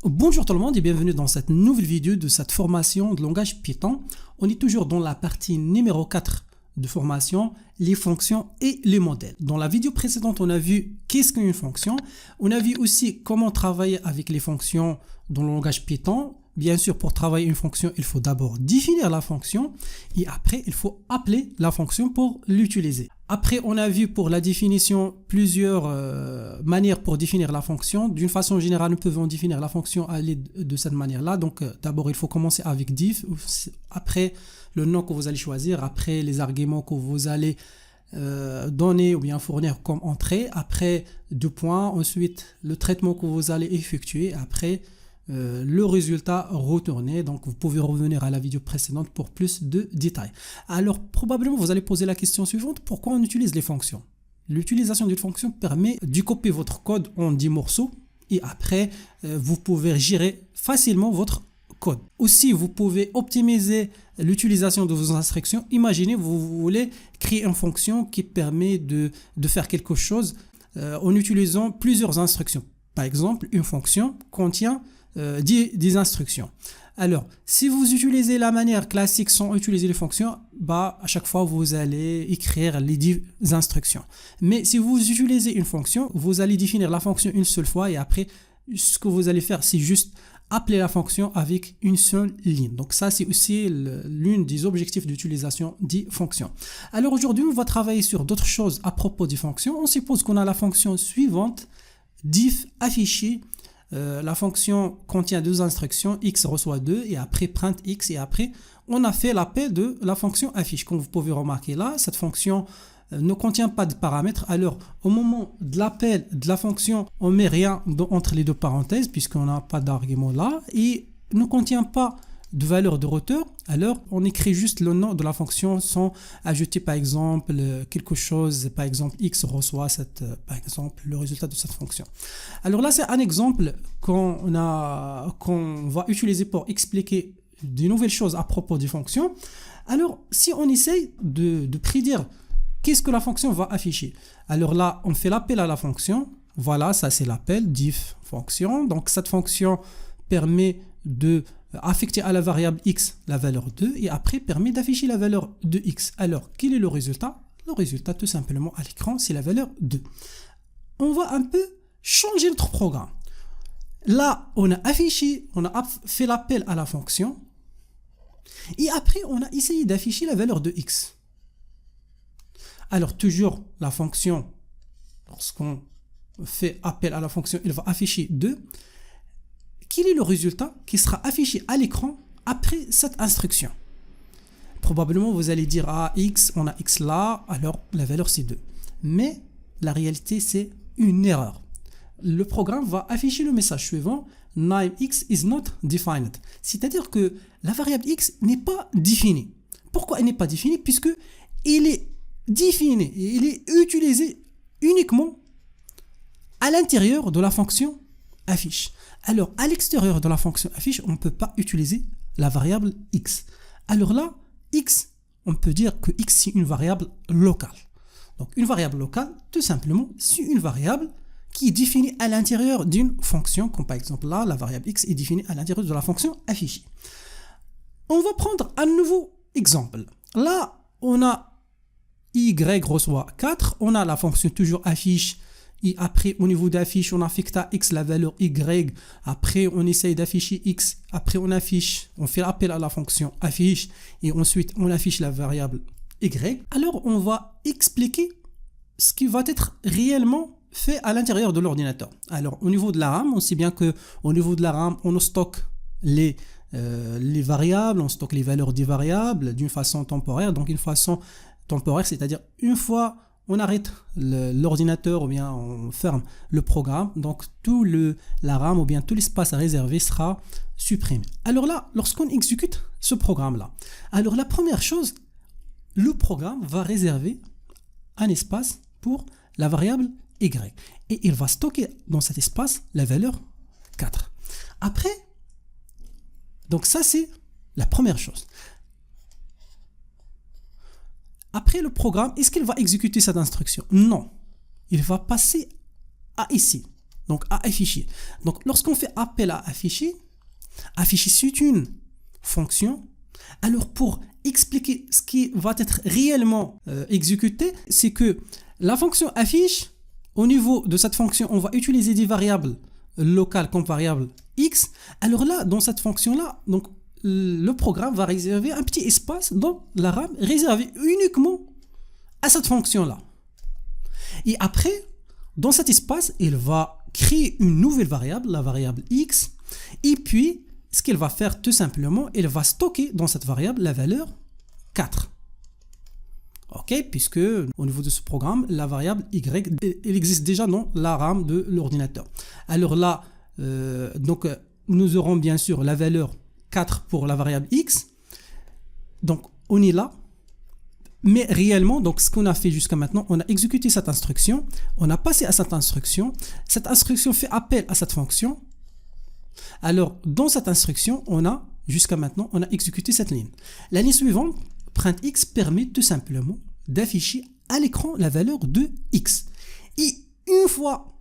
Bonjour tout le monde et bienvenue dans cette nouvelle vidéo de cette formation de langage Python. On est toujours dans la partie numéro 4 de formation, les fonctions et les modèles. Dans la vidéo précédente, on a vu qu'est-ce qu'une fonction. On a vu aussi comment travailler avec les fonctions dans le langage Python. Bien sûr, pour travailler une fonction, il faut d'abord définir la fonction et après, il faut appeler la fonction pour l'utiliser. Après, on a vu pour la définition plusieurs manières pour définir la fonction. D'une façon générale, nous pouvons définir la fonction à l'aide de cette manière-là. Donc, d'abord, il faut commencer avec diff. Après, le nom que vous allez choisir. Après, les arguments que vous allez donner ou bien fournir comme entrée. Après, deux points. Ensuite, le traitement que vous allez effectuer. Après, le résultat retourné. Donc vous pouvez revenir à la vidéo précédente pour plus de détails. Alors probablement vous allez poser la question suivante: pourquoi on utilise les fonctions? L'utilisation d'une fonction permet de copier votre code en 10 morceaux et après vous pouvez gérer facilement votre code. Aussi vous pouvez optimiser l'utilisation de vos instructions. Imaginez vous voulez créer une fonction qui permet de faire quelque chose en utilisant plusieurs instructions. Par exemple, une fonction contient des instructions. Alors, si vous utilisez la manière classique sans utiliser les fonctions, à chaque fois vous allez écrire les 10 instructions. Mais si vous utilisez une fonction, vous allez définir la fonction une seule fois et après, ce que vous allez faire, c'est juste appeler la fonction avec une seule ligne. Donc ça, c'est aussi l'une des objectifs d'utilisation des fonctions. Alors aujourd'hui, on va travailler sur d'autres choses à propos des fonctions. On suppose qu'on a la fonction suivante, diff affiché. La fonction contient deux instructions, x reçoit 2 et après print x et après on a fait l'appel de la fonction affiche. Comme vous pouvez remarquer là, cette fonction ne contient pas de paramètres. Alors au moment de l'appel de la fonction, on met rien entre les deux parenthèses puisqu'on n'a pas d'argument là et ne contient pas de valeur de retour. Alors on écrit juste le nom de la fonction sans ajouter par exemple quelque chose, par exemple x reçoit par exemple le résultat de cette fonction. Alors là c'est un exemple qu'on va utiliser pour expliquer de nouvelles choses à propos des fonctions. Alors si on essaye de prédire qu'est-ce que la fonction va afficher, alors là on fait l'appel à la fonction. Voilà, ça c'est l'appel diff fonction. Donc cette fonction permet de affecter à la variable x la valeur 2 et après permet d'afficher la valeur de x. Alors quel est le résultat? Le résultat tout simplement à l'écran c'est la valeur 2. On va un peu changer notre programme. Là on a fait l'appel à la fonction et après on a essayé d'afficher la valeur de x. Alors toujours la fonction, lorsqu'on fait appel à la fonction, il va afficher 2. Quel est le résultat qui sera affiché à l'écran après cette instruction? Probablement vous allez dire x, on a x là, alors la valeur c'est 2. Mais la réalité c'est une erreur. Le programme va afficher le message suivant: name x is not defined. C'est-à-dire que la variable x n'est pas définie. Pourquoi elle n'est pas définie? Puisque elle est définie et elle est utilisée uniquement à l'intérieur de la fonction affiche. Alors, à l'extérieur de la fonction affiche, on ne peut pas utiliser la variable x. Alors là, x, on peut dire que x, c'est une variable locale. Donc, une variable locale, tout simplement, c'est une variable qui est définie à l'intérieur d'une fonction, comme par exemple là, la variable x est définie à l'intérieur de la fonction affichée. On va prendre un nouveau exemple. Là, on a y reçoit 4, on a la fonction toujours affiche. Et après, au niveau d'affiche, on affecte à x la valeur y. Après, on essaye d'afficher x. Après, on fait appel à la fonction affiche. Et ensuite, on affiche la variable y. Alors, on va expliquer ce qui va être réellement fait à l'intérieur de l'ordinateur. Alors, au niveau de la RAM, on sait bien qu'au niveau de la RAM, on stocke les variables, on stocke les valeurs des variables d'une façon temporaire. Donc, une façon temporaire, c'est-à-dire une fois on arrête l'ordinateur ou bien on ferme le programme, donc la RAM ou bien tout l'espace réservé sera supprimé. Alors là, lorsqu'on exécute ce programme-là, alors la première chose, le programme va réserver un espace pour la variable y et il va stocker dans cet espace la valeur 4. Après, donc ça c'est la première chose. Après le programme, est-ce qu'il va exécuter cette instruction? Non. Il va passer à ici. donc à afficher. Donc lorsqu'on fait appel à afficher, afficher c'est une fonction. Alors pour expliquer ce qui va être réellement exécuté, c'est que la fonction affiche, au niveau de cette fonction, on va utiliser des variables locales comme variable x. Alors là, dans cette fonction-là, donc le programme va réserver un petit espace dans la RAM réservé uniquement à cette fonction-là. Et après, dans cet espace, il va créer une nouvelle variable, la variable x, et puis ce qu'il va faire tout simplement, il va stocker dans cette variable la valeur 4. Ok, puisque au niveau de ce programme, la variable y, elle existe déjà dans la RAM de l'ordinateur. Alors là, nous aurons bien sûr la valeur 4 pour la variable x. Donc on est là. Mais réellement, donc ce qu'on a fait jusqu'à maintenant, on a exécuté cette instruction, on a passé à cette instruction fait appel à cette fonction. Alors, dans cette instruction, jusqu'à maintenant, on a exécuté cette ligne. La ligne suivante, printx, permet tout simplement d'afficher à l'écran la valeur de x. Et une fois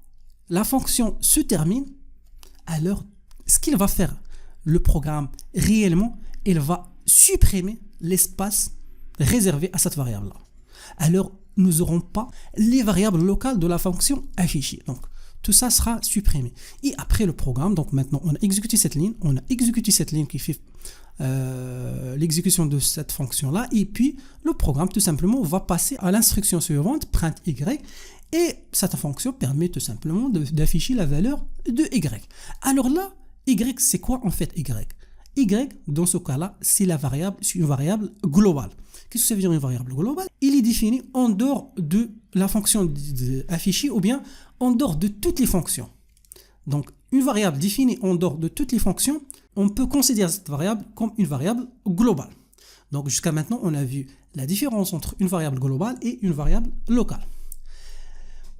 la fonction se termine, alors ce qu'il va faire, le programme réellement, il va supprimer l'espace réservé à cette variable-là. Alors, nous n'aurons pas les variables locales de la fonction affichée. Donc, tout ça sera supprimé. Et après le programme, donc maintenant, on a exécuté cette ligne, qui fait l'exécution de cette fonction-là. Et puis, le programme, tout simplement, va passer à l'instruction suivante, print y. Et cette fonction permet tout simplement d'afficher la valeur de y. Alors là, y, c'est quoi en fait y? Y, dans ce cas-là, c'est une variable globale. Qu'est-ce que ça veut dire une variable globale? Il est défini en dehors de la fonction affichée ou bien en dehors de toutes les fonctions. Donc, une variable définie en dehors de toutes les fonctions, on peut considérer cette variable comme une variable globale. Donc, jusqu'à maintenant, on a vu la différence entre une variable globale et une variable locale.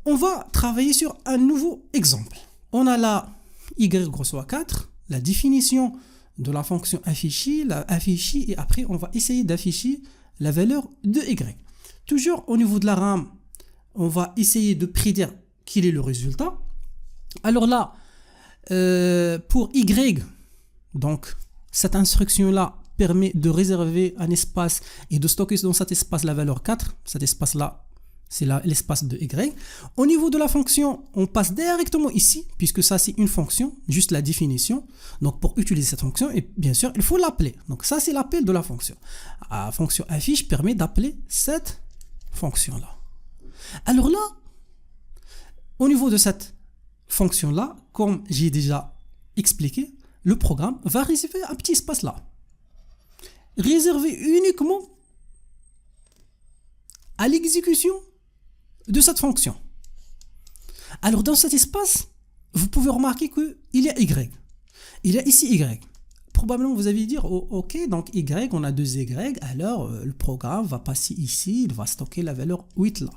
On va travailler sur un nouveau exemple. On a là y grosso à 4, la définition de la fonction affichée, et après on va essayer d'afficher la valeur de y. Toujours au niveau de la RAM, on va essayer de prédire quel est le résultat. Alors là, pour y, donc cette instruction-là permet de réserver un espace et de stocker dans cet espace la valeur 4. Cet espace-là, c'est l'espace de y. Au niveau de la fonction, on passe directement ici, puisque ça c'est une fonction, juste la définition. Donc pour utiliser cette fonction, et bien sûr, il faut l'appeler. Donc ça c'est l'appel de la fonction. La fonction affiche permet d'appeler cette fonction-là. Alors là, au niveau de cette fonction-là, comme j'ai déjà expliqué, le programme va réserver un petit espace là. Réservé uniquement à l'exécution de cette fonction. Alors dans cet espace, vous pouvez remarquer qu'il y a y. Il y a ici y. Probablement vous allez dire, oh, ok, donc y, on a 2y, alors le programme va passer ici, il va stocker la valeur 8 là.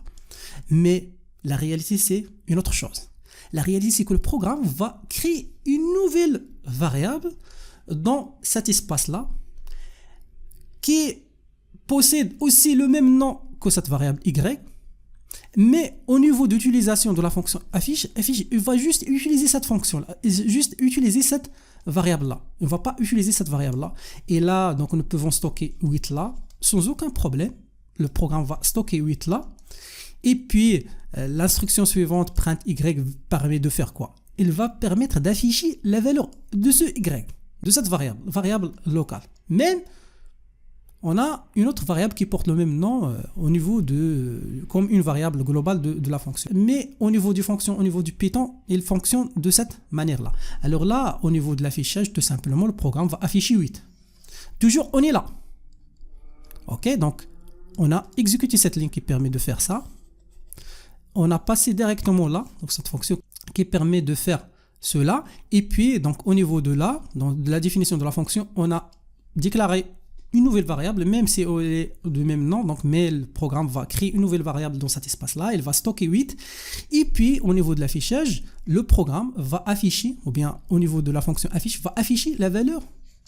Mais la réalité c'est une autre chose. La réalité c'est que le programme va créer une nouvelle variable dans cet espace là qui possède aussi le même nom que cette variable y, mais au niveau d'utilisation de la fonction affiche, il va juste utiliser cette fonction là, juste utiliser cette variable là. Il ne va pas utiliser cette variable là. Et là, donc nous pouvons stocker 8 là sans aucun problème. Le programme va stocker 8 là. Et puis l'instruction suivante, print y, permet de faire quoi? Il va permettre d'afficher la valeur de ce y, de cette variable locale. Même on a une autre variable qui porte le même nom au niveau comme une variable globale de la fonction. Mais au niveau du Python, il fonctionne de cette manière-là. Alors là, au niveau de l'affichage, tout simplement, le programme va afficher 8. Toujours, on est là. Ok, donc on a exécuté cette ligne qui permet de faire ça. On a passé directement là, donc cette fonction qui permet de faire cela. Et puis, donc au niveau de là, dans la définition de la fonction, on a déclaré une nouvelle variable, même si elle est du même nom, donc, mais le programme va créer une nouvelle variable dans cet espace-là, il va stocker 8, et puis au niveau de l'affichage, le programme va afficher, ou bien au niveau de la fonction affiche, va afficher la valeur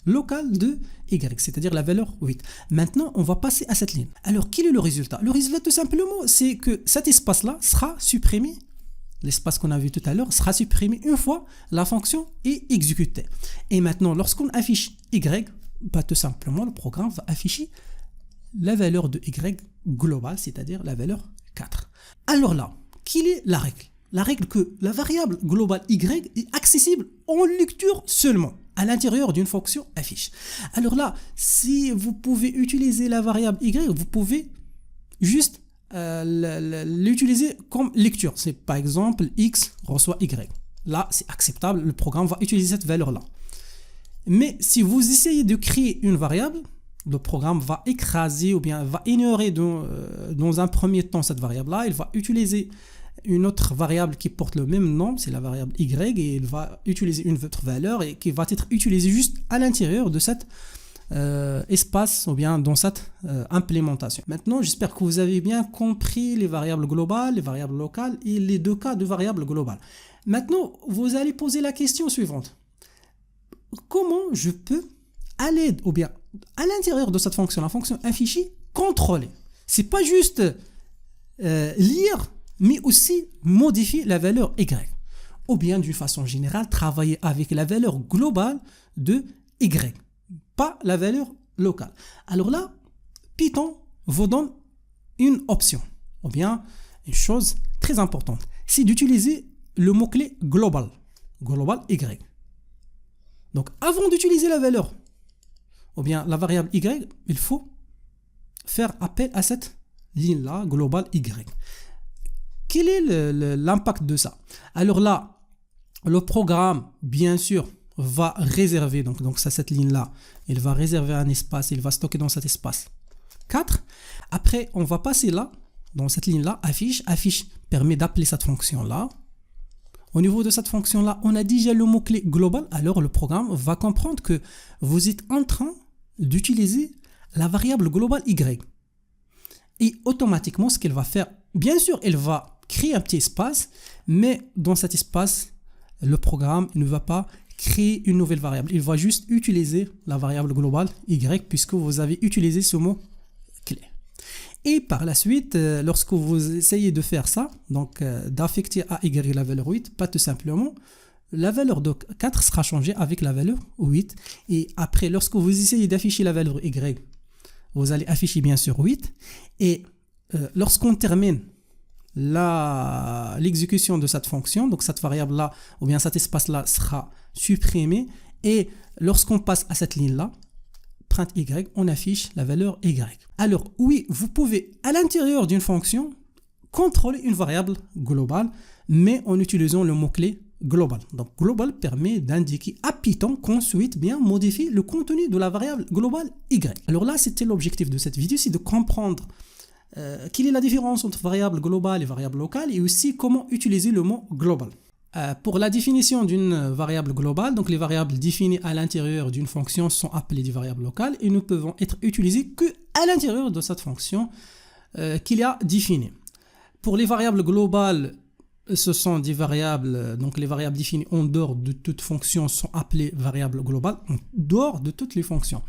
locale de y, c'est-à-dire la valeur 8. Maintenant, on va passer à cette ligne. Alors, quel est le résultat? Le résultat, tout simplement, c'est que cet espace-là sera supprimé l'espace qu'on a vu tout à l'heure, sera supprimé une fois la fonction est exécutée. Et maintenant, lorsqu'on affiche y, tout simplement, le programme va afficher la valeur de y globale, c'est-à-dire la valeur 4. Alors là, quelle est la règle? La règle que la variable globale y est accessible en lecture seulement à l'intérieur d'une fonction affiche. Alors là, si vous pouvez utiliser la variable y, vous pouvez juste l'utiliser comme lecture. C'est par exemple x reçoit y. Là, c'est acceptable, le programme va utiliser cette valeur-là. Mais si vous essayez de créer une variable, le programme va écraser ou bien va ignorer dans un premier temps cette variable-là. Il va utiliser une autre variable qui porte le même nom, c'est la variable y, et il va utiliser une autre valeur et qui va être utilisée juste à l'intérieur de cet espace ou bien dans cette implémentation. Maintenant, j'espère que vous avez bien compris les variables globales, les variables locales et les deux cas de variables globales. Maintenant, vous allez poser la question suivante. Comment je peux, à l'aide ou bien à l'intérieur de cette fonction, la fonction affichée, contrôler? C'est pas juste lire, mais aussi modifier la valeur y. Ou bien d'une façon générale, travailler avec la valeur globale de y, pas la valeur locale. Alors là, Python vous donne une option, ou bien une chose très importante, c'est d'utiliser le mot-clé global y. Donc avant d'utiliser la valeur, ou bien la variable y, il faut faire appel à cette ligne-là, global y. Quel est l'impact de ça? Alors là, le programme, bien sûr, va réserver, donc ça, cette ligne-là, il va réserver un espace, il va stocker dans cet espace 4. Après, on va passer là, dans cette ligne-là, affiche permet d'appeler cette fonction-là. Au niveau de cette fonction-là, on a déjà le mot-clé global, alors le programme va comprendre que vous êtes en train d'utiliser la variable globale y. Et automatiquement, ce qu'elle va faire, bien sûr, elle va créer un petit espace, mais dans cet espace, le programme ne va pas créer une nouvelle variable. Il va juste utiliser la variable globale y puisque vous avez utilisé ce mot clé. Et par la suite, lorsque vous essayez de faire ça, donc d'affecter à y la valeur 8, pas tout simplement, la valeur de 4 sera changée avec la valeur 8. Et après, lorsque vous essayez d'afficher la valeur y, vous allez afficher bien sûr 8. Et lorsqu'on termine l'exécution de cette fonction, donc cette variable-là, ou bien cet espace-là sera supprimé. Et lorsqu'on passe à cette ligne-là, print y, on affiche la valeur y. Alors oui, vous pouvez à l'intérieur d'une fonction contrôler une variable globale, mais en utilisant le mot-clé global. Donc global permet d'indiquer à Python qu'on souhaite bien modifier le contenu de la variable globale y. Alors là, c'était l'objectif de cette vidéo, c'est de comprendre quelle est la différence entre variable globale et variable locale et aussi comment utiliser le mot global. Pour la définition d'une variable globale, donc les variables définies à l'intérieur d'une fonction sont appelées des variables locales et ne peuvent être utilisées qu'à l'intérieur de cette fonction qu'il a définie. Pour les variables globales, ce sont des variables, donc les variables définies en dehors de toute fonction sont appelées variables globales, en dehors de toutes les fonctions.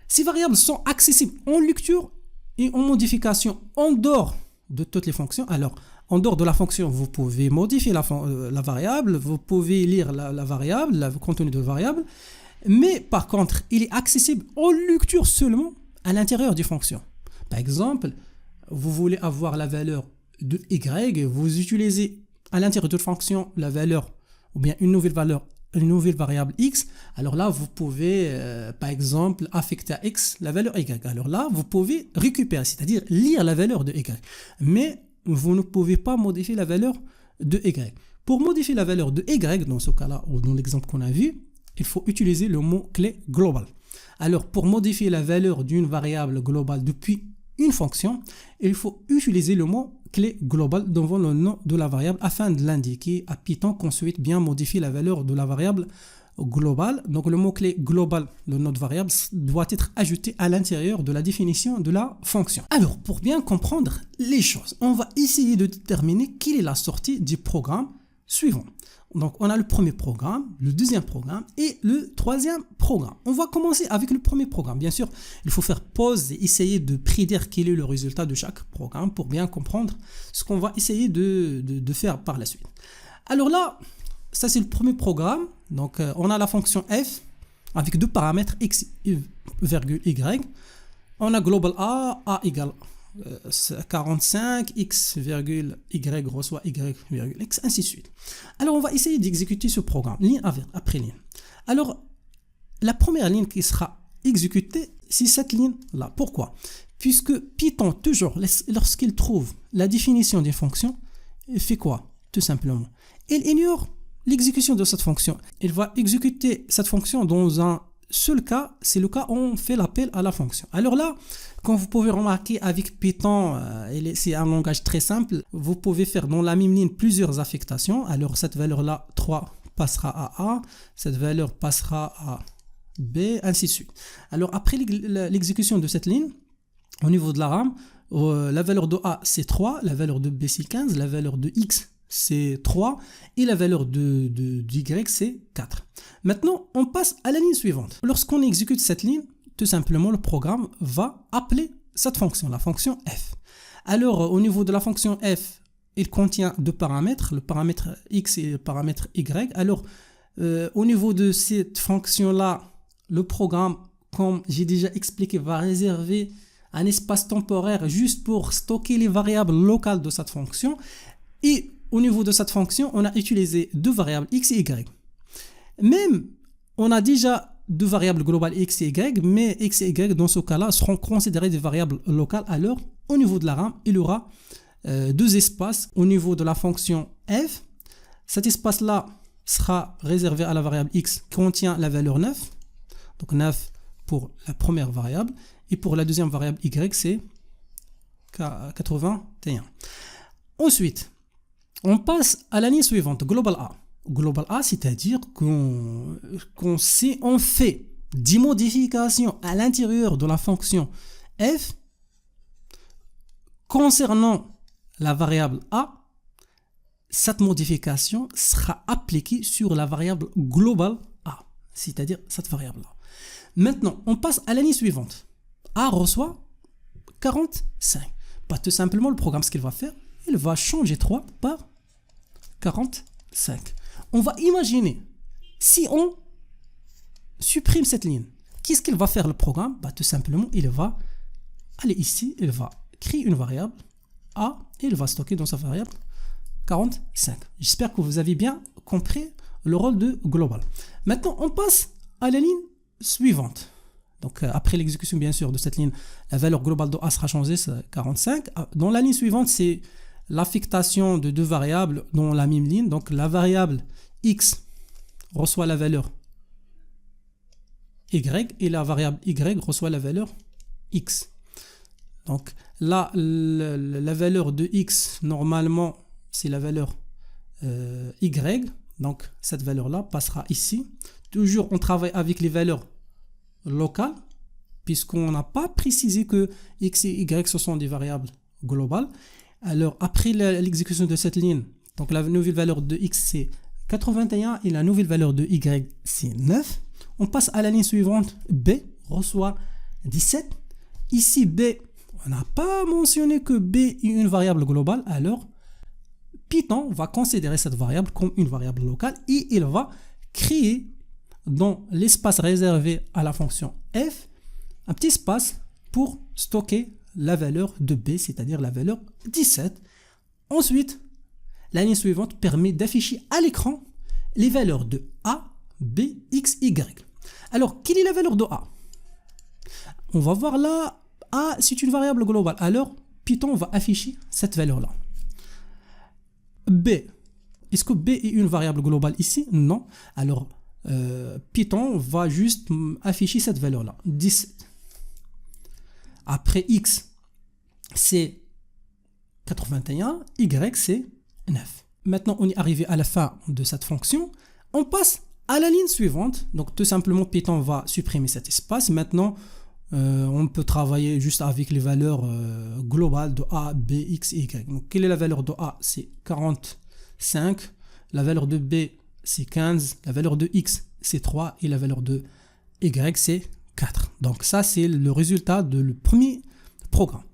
Ces variables sont accessibles en lecture et en modification en dehors de toutes les fonctions. Alors, en dehors de la fonction, vous pouvez modifier la variable, vous pouvez lire la variable, le contenu de la variable, mais par contre, il est accessible en lecture seulement à l'intérieur des fonctions. Par exemple, vous voulez avoir la valeur de y, vous utilisez à l'intérieur de la fonction la valeur, ou bien une nouvelle variable x, alors là, vous pouvez, par exemple, affecter à x la valeur y. Alors là, vous pouvez récupérer, c'est-à-dire lire la valeur de y. Mais vous ne pouvez pas modifier la valeur de y. Pour modifier la valeur de y, dans ce cas-là, ou dans l'exemple qu'on a vu, il faut utiliser le mot-clé global. Alors, pour modifier la valeur d'une variable globale depuis une fonction, il faut utiliser le mot-clé global devant le nom de la variable afin de l'indiquer à Python qu'on souhaite bien modifier la valeur de la variable globale. Donc, le mot-clé global de notre variable doit être ajouté à l'intérieur de la définition de la fonction. Alors, pour bien comprendre les choses, on va essayer de déterminer quelle est la sortie du programme suivant. Donc, on a le premier programme, le deuxième programme et le troisième programme. On va commencer avec le premier programme. Bien sûr, il faut faire pause et essayer de prédire quel est le résultat de chaque programme pour bien comprendre ce qu'on va essayer de faire par la suite. Alors là, ça c'est le premier programme. Donc, on a la fonction f avec deux paramètres x, virgule y. On a global a égale 45, x, virgule, y reçoit y, virgule, x, ainsi de suite. Alors, on va essayer d'exécuter ce programme, ligne après ligne. Alors, la première ligne qui sera exécutée, c'est cette ligne-là. Pourquoi? Puisque Python, toujours, lorsqu'il trouve la définition d'une fonction, il fait quoi? Tout simplement, il ignore l'exécution de cette fonction. Il va exécuter cette fonction dans un seul cas, c'est le cas où on fait l'appel à la fonction. Alors là, comme vous pouvez remarquer avec Python, c'est un langage très simple, vous pouvez faire dans la même ligne plusieurs affectations. Alors cette valeur-là, 3, passera à A, cette valeur passera à B, ainsi de suite. Alors après l'exécution de cette ligne, au niveau de la RAM, la valeur de A c'est 3, la valeur de B c'est 15, la valeur de X c'est 3 et la valeur de Y c'est 4. Maintenant, on passe à la ligne suivante. Lorsqu'on exécute cette ligne, tout simplement, le programme va appeler cette fonction, la fonction f. Alors, au niveau de la fonction f, il contient deux paramètres, le paramètre x et le paramètre y. Alors, au niveau de cette fonction-là, le programme, comme j'ai déjà expliqué, va réserver un espace temporaire juste pour stocker les variables locales de cette fonction. Et au niveau de cette fonction, on a utilisé deux variables x et y. Même, on a déjà deux variables globales x et y, mais x et y, dans ce cas-là, seront considérées des variables locales. Alors, au niveau de la RAM, il y aura deux espaces au niveau de la fonction f. Cet espace-là sera réservé à la variable x qui contient la valeur 9. Donc 9 pour la première variable. Et pour la deuxième variable y, c'est 81. Ensuite, on passe à la ligne suivante, global A. Global A, c'est-à-dire qu'on fait des modifications à l'intérieur de la fonction f concernant la variable A. Cette modification sera appliquée sur la variable globale A, c'est-à-dire cette variable-là. Maintenant, on passe à la ligne suivante. A reçoit 45. Tout simplement, le programme, ce qu'il va faire, il va changer 3 par 45. On va imaginer, si on supprime cette ligne, qu'est-ce qu'il va faire le programme? Tout simplement, il va aller ici, il va créer une variable A et il va stocker dans sa variable 45. J'espère que vous avez bien compris le rôle de global. Maintenant, on passe à la ligne suivante. Donc, après l'exécution, bien sûr, de cette ligne, la valeur globale de A sera changée, c'est 45. Dans la ligne suivante, c'est l'affectation de deux variables dans la même ligne. Donc, la variable x reçoit la valeur y et la variable y reçoit la valeur x. Donc, là, la valeur de x, normalement, c'est la valeur y. Donc, cette valeur-là passera ici. Toujours, on travaille avec les valeurs locales, puisqu'on n'a pas précisé que x et y, ce sont des variables globales. Alors, après l'exécution de cette ligne, donc la nouvelle valeur de x, c'est 81 et la nouvelle valeur de y, c'est 9. On passe à la ligne suivante. B reçoit 17. Ici, B, on n'a pas mentionné que B est une variable globale. Alors, Python va considérer cette variable comme une variable locale et il va créer dans l'espace réservé à la fonction f un petit espace pour stocker la valeur de B, c'est-à-dire la valeur 17. Ensuite, la ligne suivante permet d'afficher à l'écran les valeurs de A, B, X, Y. Alors, quelle est la valeur de A? On va voir là, A, c'est une variable globale. Alors, Python va afficher cette valeur-là. B, est-ce que B est une variable globale ici? Non. Alors, Python va juste afficher cette valeur-là, 17. Après X, c'est 81, Y, c'est 9. Maintenant, on est arrivé à la fin de cette fonction. On passe à la ligne suivante. Donc, tout simplement, Python va supprimer cet espace. Maintenant, on peut travailler juste avec les valeurs globales de A, B, X et Y. Donc, quelle est la valeur de A? C'est 45. La valeur de B, c'est 15, la valeur de x c'est 3 et la valeur de y c'est 4. Donc ça c'est le résultat de le premier programme.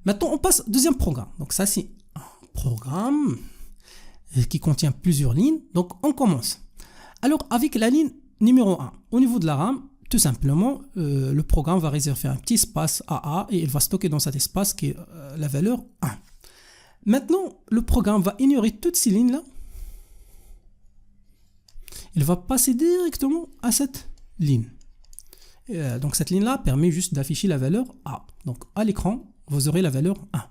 Maintenant on passe au deuxième programme. Donc ça c'est un programme qui contient plusieurs lignes. Donc on commence. Alors avec la ligne numéro 1, au niveau de la RAM, tout simplement, le programme va réserver un petit espace AA et il va stocker dans cet espace qui est la valeur 1. Maintenant, le programme va ignorer toutes ces lignes-là. Il va passer directement à cette ligne. Donc cette ligne-là permet juste d'afficher la valeur A. Donc à l'écran, vous aurez la valeur 1.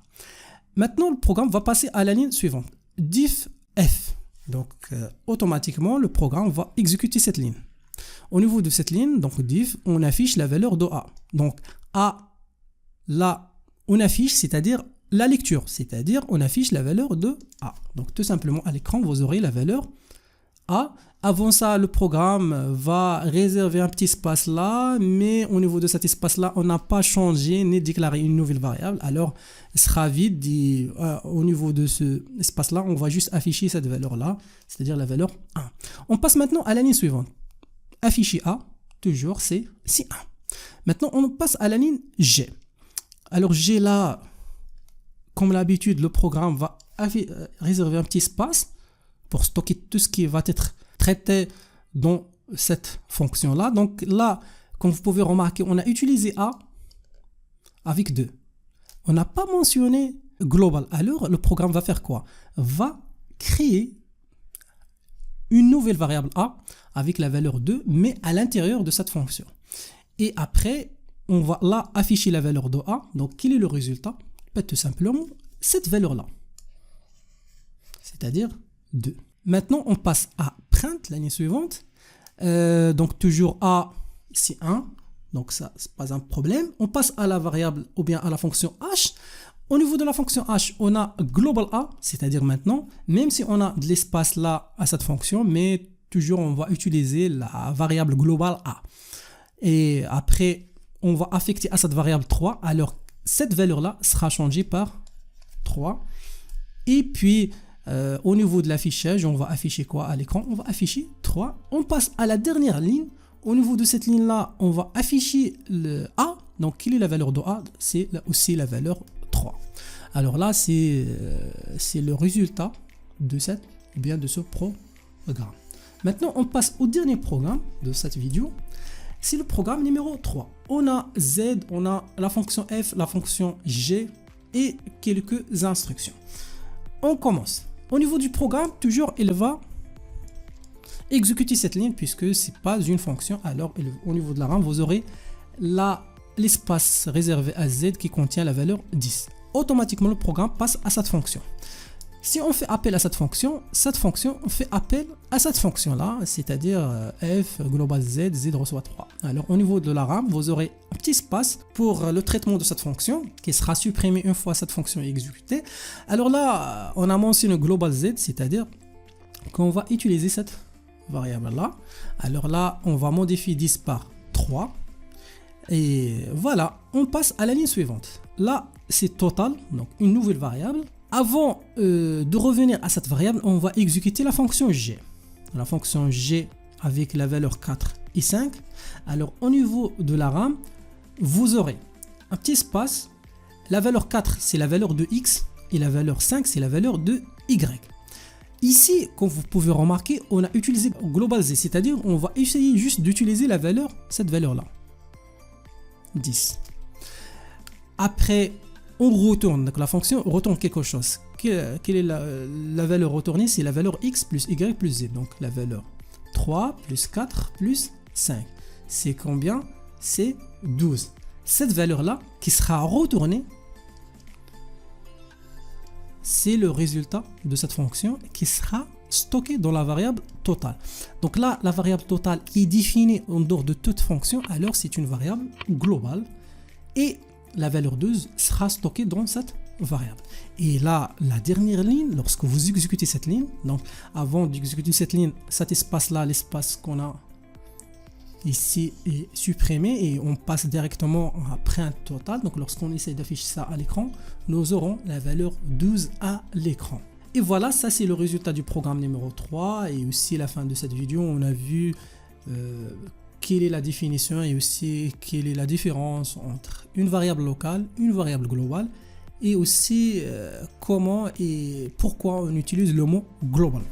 Maintenant, le programme va passer à la ligne suivante, diff F. Donc automatiquement, le programme va exécuter cette ligne. Au niveau de cette ligne, donc diff, on affiche la valeur de A. Donc A, là, on affiche, c'est-à-dire la lecture, c'est-à-dire on affiche la valeur de A. Donc tout simplement à l'écran, vous aurez la valeur A. Avant ça, le programme va réserver un petit espace là, mais au niveau de cet espace-là, on n'a pas changé ni déclaré une nouvelle variable. Alors, il sera vide et au niveau de ce espace-là, on va juste afficher cette valeur-là, c'est-à-dire la valeur 1. On passe maintenant à la ligne suivante. Afficher A, toujours c'est 1. Maintenant, on passe à la ligne G. Alors G là, comme l'habitude, le programme va réserver un petit espace pour stocker tout ce qui va être traité dans cette fonction-là. Donc là, comme vous pouvez remarquer, on a utilisé A avec 2. On n'a pas mentionné global. Alors, le programme va faire quoi? Va créer une nouvelle variable A avec la valeur 2, mais à l'intérieur de cette fonction. Et après, on va là afficher la valeur de A. Donc, quel est le résultat? Tout simplement, cette valeur-là. C'est-à-dire 2. Maintenant, on passe à print, l'année suivante. Donc, toujours A, c'est 1. Donc, ça, c'est pas un problème. On passe à la variable ou bien à la fonction H. Au niveau de la fonction H, on a global A, c'est-à-dire maintenant, même si on a de l'espace là à cette fonction, mais toujours on va utiliser la variable global A. Et après, on va affecter à cette variable 3. Alors, cette valeur-là sera changée par 3. Et puis, au niveau de l'affichage, on va afficher quoi à l'écran? On va afficher 3. On passe à la dernière ligne. Au niveau de cette ligne-là, on va afficher le A. Donc, quelle est la valeur de A? C'est aussi la valeur 3. Alors là, c'est le résultat de ce programme. Maintenant, on passe au dernier programme de cette vidéo. C'est le programme numéro 3. On a Z, on a la fonction F, la fonction G et quelques instructions. On commence. Au niveau du programme, toujours, il va exécuter cette ligne puisque ce n'est pas une fonction. Alors, au niveau de la RAM, vous aurez l'espace réservé à Z qui contient la valeur 10. Automatiquement, le programme passe à cette fonction. Si on fait appel à cette fonction fait appel à cette fonction-là, c'est-à-dire F global Z, Z reçoit 3. Alors, au niveau de la RAM, vous aurez un petit espace pour le traitement de cette fonction qui sera supprimé une fois cette fonction est exécutée. Alors là, on a mentionné global Z, c'est-à-dire qu'on va utiliser cette variable-là. Alors là, on va modifier 10 par 3. Et voilà, on passe à la ligne suivante. Là, c'est total, donc une nouvelle variable. Avant de revenir à cette variable, on va exécuter la fonction G. La fonction G avec la valeur 4 et 5. Alors, au niveau de la RAM, vous aurez un petit espace. La valeur 4, c'est la valeur de X. Et la valeur 5, c'est la valeur de Y. Ici, comme vous pouvez remarquer, on a utilisé global Z. C'est-à-dire, on va essayer juste d'utiliser cette valeur-là. 10. Après, on retourne, donc la fonction retourne quelque chose. Quelle est la valeur retournée? C'est la valeur x plus y plus z. Donc la valeur 3 plus 4 plus 5. C'est combien? C'est 12. Cette valeur-là qui sera retournée, c'est le résultat de cette fonction qui sera stocké dans la variable totale. Donc là, la variable totale qui est définie en dehors de toute fonction, alors c'est une variable globale. Et la valeur 12 sera stockée dans cette variable. Et là, la dernière ligne, lorsque vous exécutez cette ligne, donc avant d'exécuter cette ligne, cet espace-là, l'espace qu'on a ici est supprimé et on passe directement à print total. Donc lorsqu'on essaie d'afficher ça à l'écran, nous aurons la valeur 12 à l'écran. Et voilà, ça c'est le résultat du programme numéro 3. Et aussi à la fin de cette vidéo, on a vu quelle est la définition et aussi quelle est la différence entre une variable locale, une variable globale, et aussi comment et pourquoi on utilise le mot global.